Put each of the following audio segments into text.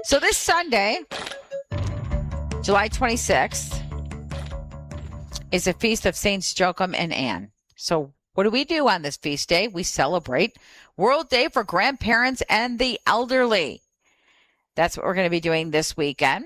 So this Sunday, July 26th, is a feast of Saints Joachim and Anne. So what do we do on this feast day? We celebrate World Day for Grandparents and the Elderly. That's what we're going to be doing this weekend.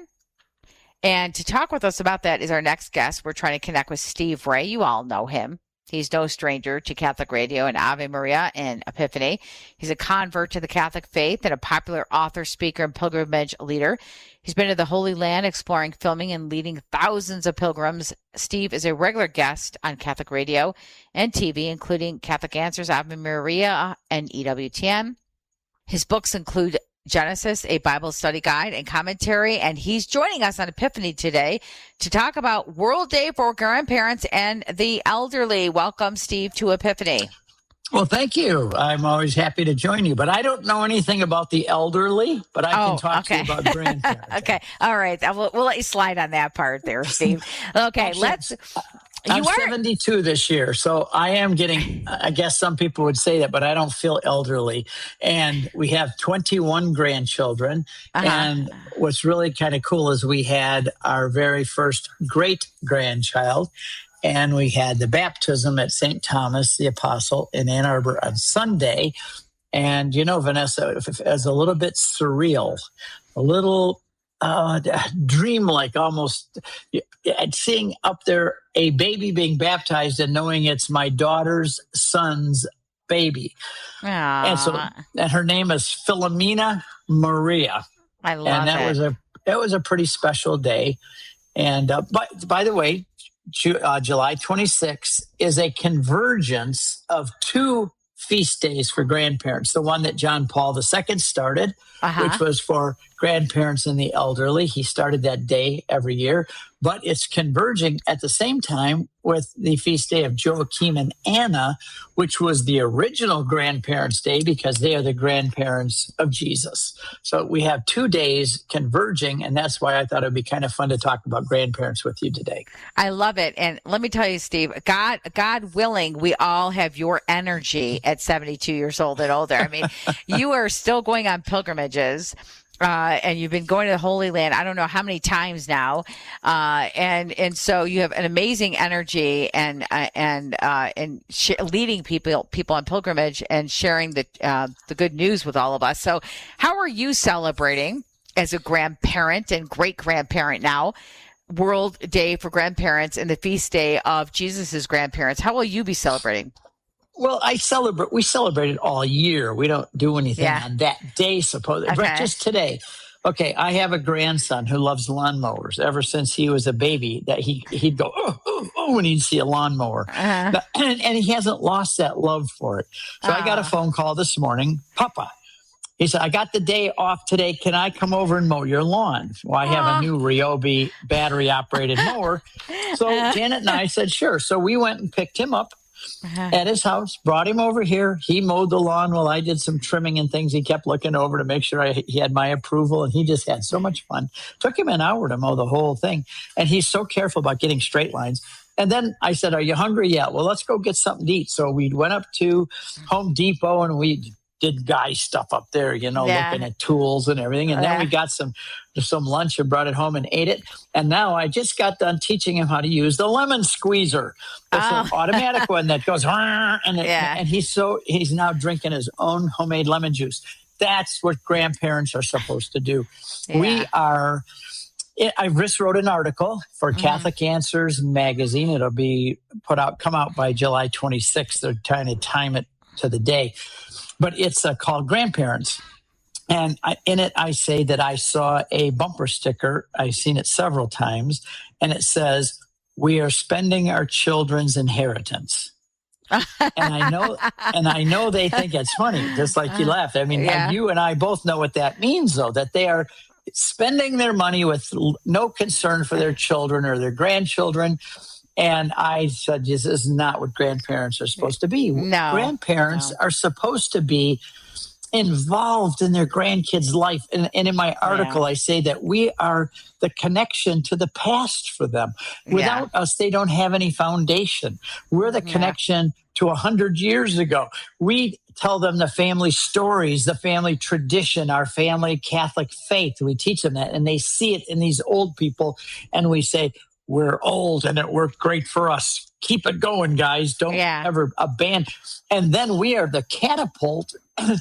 And to talk with us about that is our next guest. We're trying to connect with Steve Ray. You all know him. He's no stranger to Catholic radio and Ave Maria and Epiphany. He's a convert to the Catholic faith and a popular author, speaker, and pilgrimage leader. He's been to the Holy Land, exploring, filming, and leading thousands of pilgrims. Steve is a regular guest on Catholic radio and TV, including Catholic Answers, Ave Maria, and EWTN. His books include Genesis, a Bible study guide and commentary, and he's joining us on Epiphany today to talk about World Day for Grandparents and the Elderly. Welcome, Steve, to Epiphany. Well, thank you. I'm always happy to join you, but I don't know anything about the elderly, but I can talk to you about grandparents. Okay. All right. We'll let you slide on that part there, Steve. Okay. I'm 72 this year, so I am getting, I guess some people would say that, but I don't feel elderly. And we have 21 grandchildren. And what's really kind of cool is we had our very first great-grandchild, and we had the baptism at St. Thomas the Apostle in Ann Arbor on Sunday. And, you know, Vanessa, it was a little bit surreal, a little dreamlike almost, seeing up there a baby being baptized and knowing it's my daughter's son's baby. Aww. And her name is Philomena Maria. I love it. That was a pretty special day. And by the way, July 26th is a convergence of two feast days for grandparents. The one that John Paul II started, which was for grandparents and the elderly. He started that day every year, but it's converging at the same time with the feast day of Joachim and Anna, which was the original grandparents' day because they are the grandparents of Jesus. So we have 2 days converging, and that's why I thought it would be kind of fun to talk about grandparents with you today. I love it. And let me tell you, Steve, God willing, we all have your energy at 72 years old and older. I mean, you are still going on pilgrimages. And you've been going to the Holy Land, I don't know how many times now. And so you have an amazing energy and leading people on pilgrimage and sharing the good news with all of us. So how are you celebrating as a grandparent and great grandparent now, World Day for Grandparents and the feast day of Jesus's grandparents? How will you be celebrating? Well, we celebrate it all year. We don't do anything on that day, supposedly. But just today. Okay, I have a grandson who loves lawnmowers. Ever since he was a baby, that he'd go, oh, when he'd see a lawnmower. And he hasn't lost that love for it. So I got a phone call this morning. Papa, he said, I got the day off today. Can I come over and mow your lawn? Well, I have a new Ryobi battery-operated mower. So Janet and I said, sure. So we went and picked him up at his house, brought him over here. He mowed the lawn while I did some trimming and things. He kept looking over to make sure he had my approval, and he just had so much fun. Took him an hour to mow the whole thing, and he's so careful about getting straight lines. And then I said, are you hungry yet? Well, let's go get something to eat. So we went up to Home Depot, and we did guy stuff up there, looking at tools and everything. And then we got some lunch and brought it home and ate it. And now I just got done teaching him how to use the lemon squeezer. It's an automatic one that goes, and he's now drinking his own homemade lemon juice. That's what grandparents are supposed to do. I just wrote an article for Catholic Answers magazine. It'll come out by July 26th. They're trying to time it to the day. But it's called Grandparents. And in it, I say that I saw a bumper sticker. I've seen it several times. And it says, we are spending our children's inheritance. And I know they think it's funny, just like you laughed. I mean, you and I both know what that means, though, that they are spending their money with no concern for their children or their grandchildren. And I said, this is not what grandparents are supposed to be. No. Grandparents are supposed to be involved in their grandkids' life. And in my article, I say that we are the connection to the past for them. Without us, they don't have any foundation. We're the connection to 100 years ago. We tell them the family stories, the family tradition, our family Catholic faith. We teach them that, and they see it in these old people. And we say, we're old and it worked great for us. Keep it going, guys. Don't ever abandon. And then we are the catapult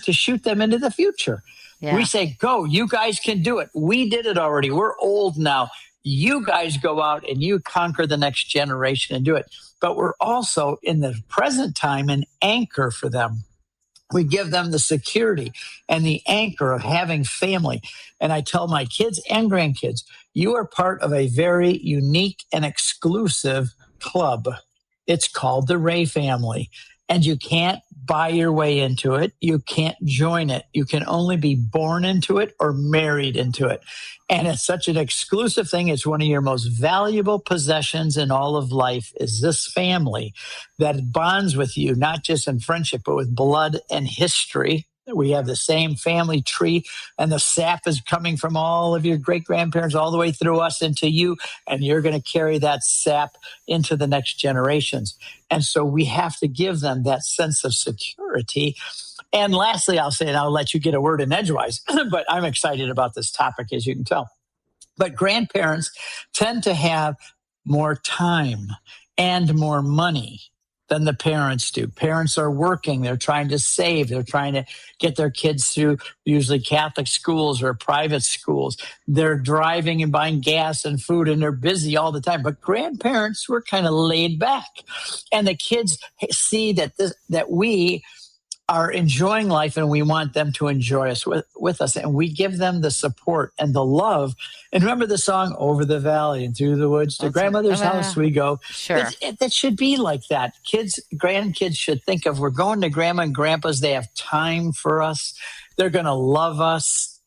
to shoot them into the future. Yeah. We say, go, you guys can do it. We did it already. We're old now. You guys go out and you conquer the next generation and do it. But we're also in the present time an anchor for them. We give them the security and the anchor of having family. And I tell my kids and grandkids, you are part of a very unique and exclusive club. It's called the Ray family. And you can't buy your way into it. You can't join it. You can only be born into it or married into it. And it's such an exclusive thing. It's one of your most valuable possessions in all of life is this family that bonds with you, not just in friendship, but with blood and history. We have the same family tree, and the sap is coming from all of your great-grandparents all the way through us into you, and you're going to carry that sap into the next generations. And so we have to give them that sense of security. And lastly, I'll say, and I'll let you get a word in edgewise, but I'm excited about this topic, as you can tell. But grandparents tend to have more time and more money than the parents do. Parents are working. They're trying to save. They're trying to get their kids through usually Catholic schools or private schools. They're driving and buying gas and food, and they're busy all the time. But grandparents were kind of laid back. And the kids see that we are enjoying life and we want them to enjoy us with us. And we give them the support and the love. And remember the song, Over the Valley and Through the Woods to Grandmother's House we go. Sure. That should be like that. Grandkids should think of, we're going to Grandma and Grandpa's. They have time for us. They're going to love us.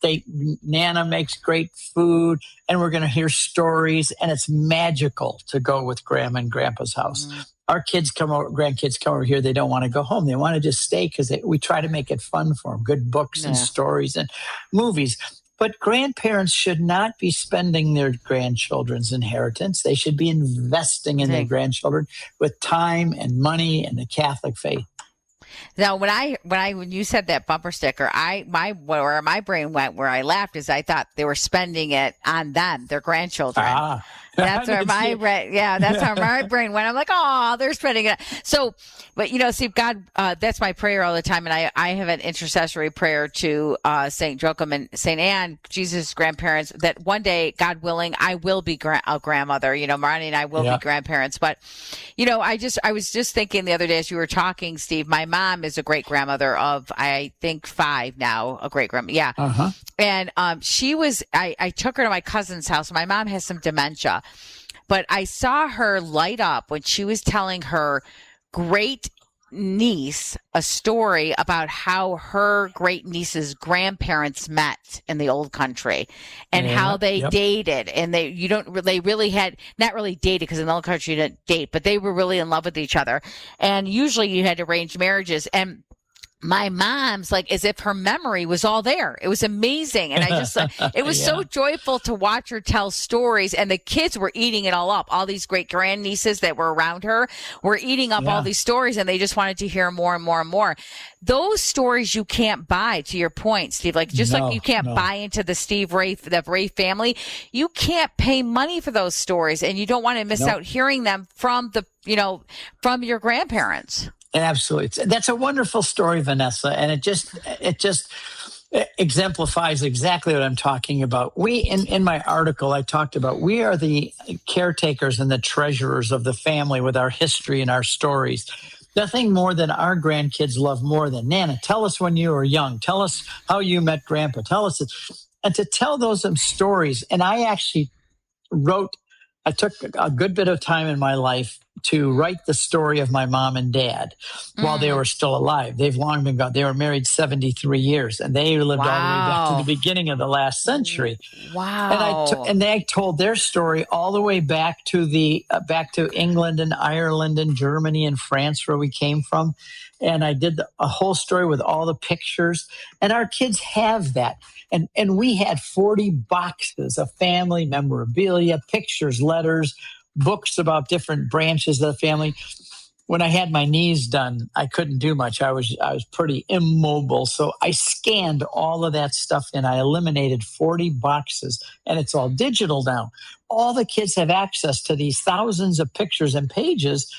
Nana makes great food, and we're going to hear stories. And it's magical to go with Grandma and Grandpa's house. Mm-hmm. Our grandkids come over here. They don't want to go home. They want to just stay because we try to make it fun for them. Good books and stories and movies. But grandparents should not be spending their grandchildren's inheritance. They should be investing in their grandchildren with time and money and the Catholic faith. Now, when you said that bumper sticker, where my brain went, where I laughed, is I thought they were spending it on them, their grandchildren. That's where my brain went. I'm like, oh, they're spending it. So, but see, God, that's my prayer all the time. And I have an intercessory prayer to St. Joachim and St. Anne, Jesus' grandparents, that one day, God willing, I will be a grandmother. Marnie and I will be grandparents. But, I was just thinking the other day as you were talking, Steve, my mom is a great grandmother of, I think, 5 now, a great grandma. Yeah. Uh-huh. And she was, I took her to my cousin's house. My mom has some dementia. But I saw her light up when she was telling her great niece a story about how her great niece's grandparents met in the old country and how they dated. And they really had not really dated, because in the old country you didn't date, but they were really in love with each other. And usually you had arranged marriages. And my mom's like, as if her memory was all there. It was amazing. And I just, it was so joyful to watch her tell stories, and the kids were eating it all up. All these great grandnieces that were around her were eating up all these stories, and they just wanted to hear more and more and more. Those stories you can't buy, to your point, Steve, like you can't buy into the Ray family. You can't pay money for those stories, and you don't want to miss out hearing them from from your grandparents. Absolutely. That's a wonderful story, Vanessa. And it just exemplifies exactly what I'm talking about. In my article, I talked about, we are the caretakers and the treasurers of the family with our history and our stories. Nothing more than our grandkids love more than, Nana, tell us when you were young. Tell us how you met Grandpa. Tell us. And to tell those stories. And I actually I took a good bit of time in my life to write the story of my mom and dad while they were still alive. They've long been gone. They were married 73 years, and they lived all the way back to the beginning of the last century. Wow. And they told their story all the way back to back to England and Ireland and Germany and France, where we came from. And I did a whole story with all the pictures, and our kids have that. And we had 40 boxes of family memorabilia, pictures, letters, books about different branches of the family. when I had my knees done, I couldn't do much. I was pretty immobile. So I scanned all of that stuff and I eliminated 40 boxes, and it's all digital now. All the kids have access to these thousands of pictures and pages.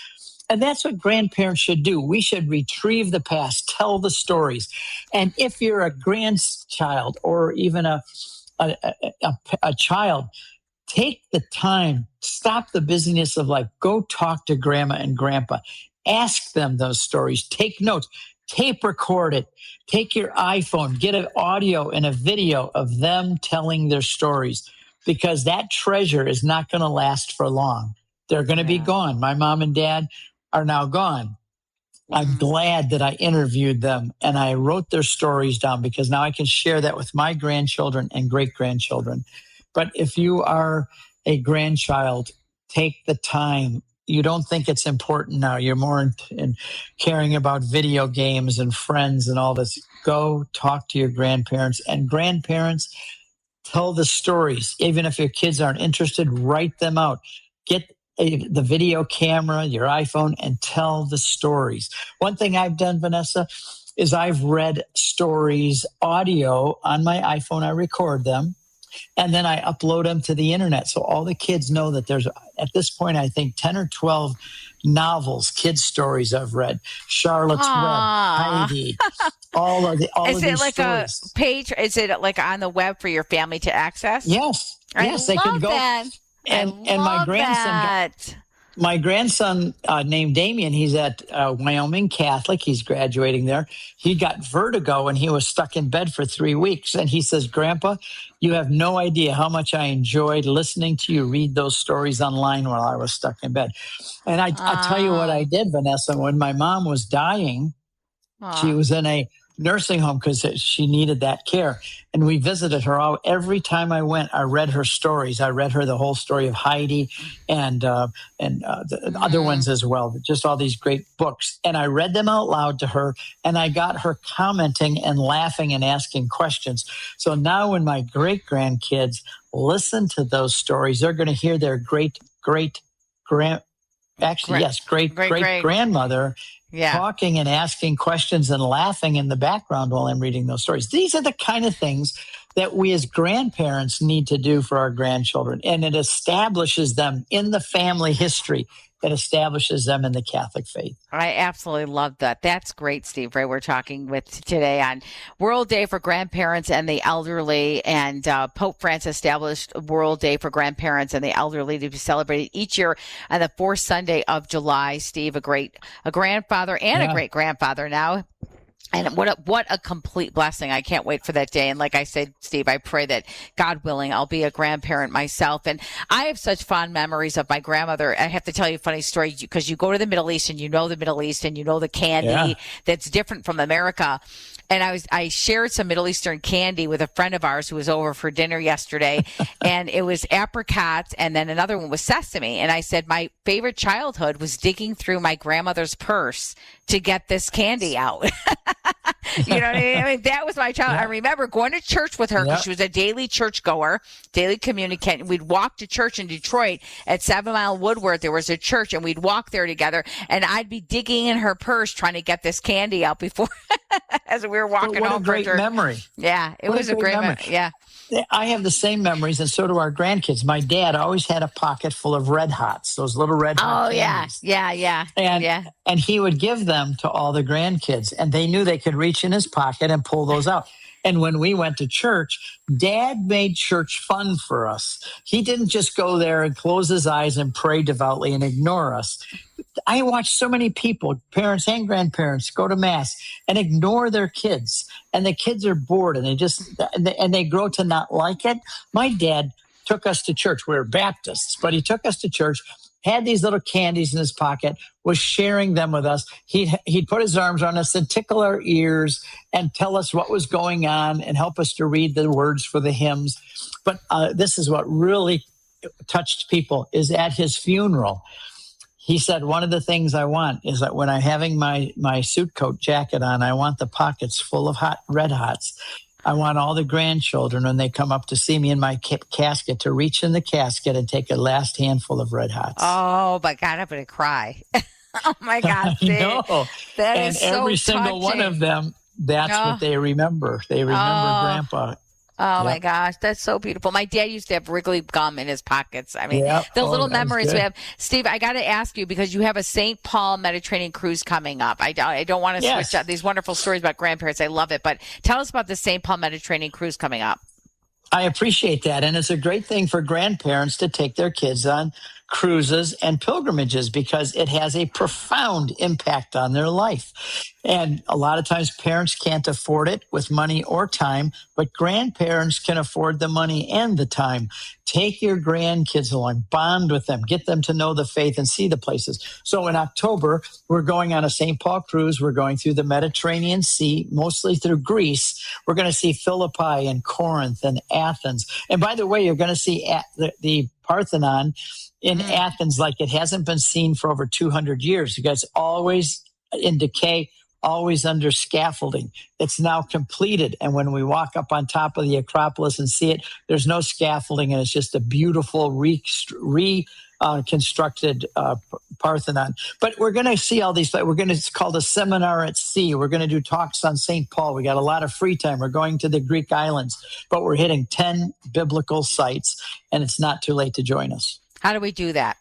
And that's what grandparents should do. We should retrieve the past, tell the stories. And if you're a grandchild or even a child, take the time, stop the busyness of life, go talk to grandma and grandpa, ask them those stories, take notes, tape record it, take your iPhone, get an audio and a video of them telling their stories, because that treasure is not going to last for long. They're going to be gone. My mom and dad are now gone. I'm glad that I interviewed them and I wrote their stories down, because now I can share that with my grandchildren and great-grandchildren. But if you are a grandchild, take the time. You don't think it's important now. You're more in caring about video games and friends and all this. Go talk to your grandparents. And grandparents, tell the stories. Even if your kids aren't interested, write them out. Get the video camera, your iPhone, and tell the stories. One thing I've done, Vanessa, is I've read stories audio on my iPhone. I record them, and then I upload them to the internet. So all the kids know that there's, at this point, I think 10 or 12 novels, kids' stories I've read. Charlotte's Web, Heidi, all of these stories. Is it like a page? Is it like on the web for your family to access? Yes. Yes, they can go. That. And my grandson named Damien, he's at Wyoming Catholic. He's graduating there. He got vertigo and he was stuck in bed for 3 weeks. And he says, Grandpa, you have no idea how much I enjoyed listening to you read those stories online while I was stuck in bed. And I'll tell you what I did, Vanessa. When my mom was dying, she was in a nursing home because she needed that care. And we visited her every time I went. I read her stories. I read her the whole story of Heidi and the other ones as well. Just all these great books. And I read them out loud to her, and I got her commenting and laughing and asking questions. So now when my great grandkids listen to those stories, they're going to hear their great grandmother talking and asking questions and laughing in the background while I'm reading those stories. These are the kind of things that we as grandparents need to do for our grandchildren. And it establishes them in the family history. It establishes them in the Catholic faith. I absolutely love that. That's great, Steve Ray. We're talking with today on World Day for Grandparents and the Elderly, and Pope Francis established World Day for Grandparents and the Elderly to be celebrated each year on the fourth Sunday of July. Steve, a grandfather and a great grandfather now. And what a complete blessing. I can't wait for that day. And like I said, Steve, I pray that, God willing, I'll be a grandparent myself. And I have such fond memories of my grandmother. I have to tell you a funny story, because you go to the Middle East and you know the Middle East and you know the candy that's different from America. And I shared some Middle Eastern candy with a friend of ours who was over for dinner yesterday. And it was apricots, and then another one was sesame. And I said, my favorite childhood was digging through my grandmother's purse to get this candy out. You know what I mean? I mean, that was my childhood. I remember going to church with her because she was a daily church goer, daily communicant. We'd walk to church in Detroit at 7 Mile Woodworth. There was a church, and we'd walk there together, and I'd be digging in her purse trying to get this candy out before as we were walking home. What a great memory. Yeah, it was a great memory. Yeah. I have the same memories, and so do our grandkids. My dad always had a pocket full of Red Hots, those little Red Hot candies. Yeah. And he would give them to all the grandkids, and they knew they could reach in his pocket and pull those out. And when we went to church, Dad made church fun for us. He didn't just go there and close his eyes and pray devoutly and ignore us. I watched so many people, parents and grandparents, go to Mass and ignore their kids. And the kids are bored, and they grow to not like it. My dad took us to church. We were Baptists, but he took us to church, had these little candies in his pocket, was sharing them with us. He'd put his arms on us and tickle our ears and tell us what was going on and help us to read the words for the hymns. But this is what really touched people, is at his funeral. He said, one of the things I want is that when I'm having my suit coat jacket on, I want the pockets full of Red Hots. I want all the grandchildren, when they come up to see me in my casket, to reach in the casket and take a last handful of Red Hots. Oh, my God, I'm going to cry. Oh my God, Steve. No. That and is so every single one touching. of them, that's what they remember. They remember Grandpa. Oh my gosh, that's so beautiful. My dad used to have Wrigley gum in his pockets. I mean, the little memories we have. Steve, I got to ask you, because you have a St. Paul Mediterranean cruise coming up. I don't want to switch up these wonderful stories about grandparents. I love it. But tell us about the St. Paul Mediterranean cruise coming up. I appreciate that. And it's a great thing for grandparents to take their kids on cruises and pilgrimages, because it has a profound impact on their life. And a lot of times parents can't afford it with money or time, but grandparents can afford the money and the time. Take your grandkids along, bond with them, get them to know the faith and see the places. So in October, we're going on a St. Paul cruise. We're going through the Mediterranean Sea, mostly through Greece. We're going to see Philippi and Corinth and Athens. And by the way, you're going to see the Parthenon in Athens like it hasn't been seen for over 200 years, because it's always in decay, always under scaffolding. It's now completed. And when we walk up on top of the Acropolis and see it, there's no scaffolding, and it's just a beautiful reconstructed Parthenon. But we're going to see all these. It's called a seminar at sea. We're going to do talks on St. Paul. We got a lot of free time. We're going to the Greek islands, but we're hitting 10 biblical sites, and it's not too late to join us. How do we do that?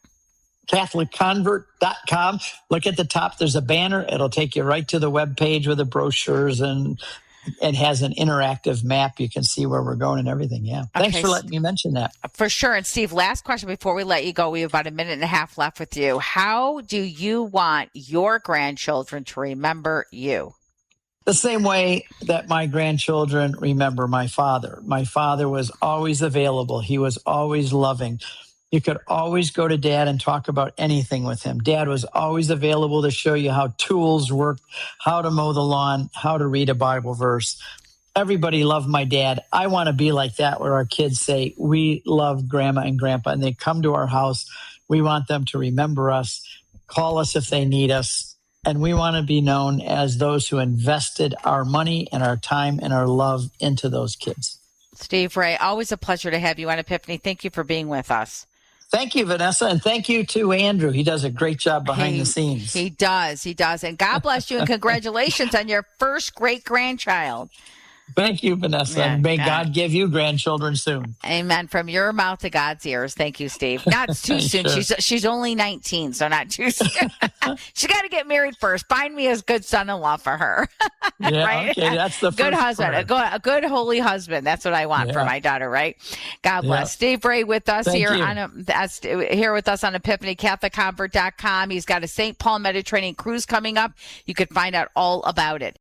CatholicConvert.com. Look at the top. There's a banner. It'll take you right to the webpage with the brochures, and it has an interactive map. You can see where we're going and everything. Yeah. Thanks for letting me mention that. For sure. And Steve, last question before we let you go. We have about a minute and a half left with you. How do you want your grandchildren to remember you? The same way that my grandchildren remember my father. My father was always available. He was always loving. You could always go to Dad and talk about anything with him. Dad was always available to show you how tools work, how to mow the lawn, how to read a Bible verse. Everybody loved my dad. I want to be like that, where our kids say, we love Grandma and Grandpa, and they come to our house. We want them to remember us, call us if they need us. And we want to be known as those who invested our money and our time and our love into those kids. Steve Ray, always a pleasure to have you on Epiphany. Thank you for being with us. Thank you, Vanessa, and thank you to Andrew. He does a great job behind the scenes. He does. And God bless you, and congratulations on your first great-grandchild. Thank you, Vanessa. Yeah, and may God give you grandchildren soon. Amen. From your mouth to God's ears. Thank you, Steve. Not too soon. Sure. She's only 19, so not too soon. She got to get married first. Find me a good son-in-law for her. Yeah, right? Okay. That's the good first husband. A good holy husband. That's what I want for my daughter. Right. God bless. Steve Ray with us here with us on Epiphany, CatholicConvert.com. He's got a St. Paul Mediterranean cruise coming up. You can find out all about it.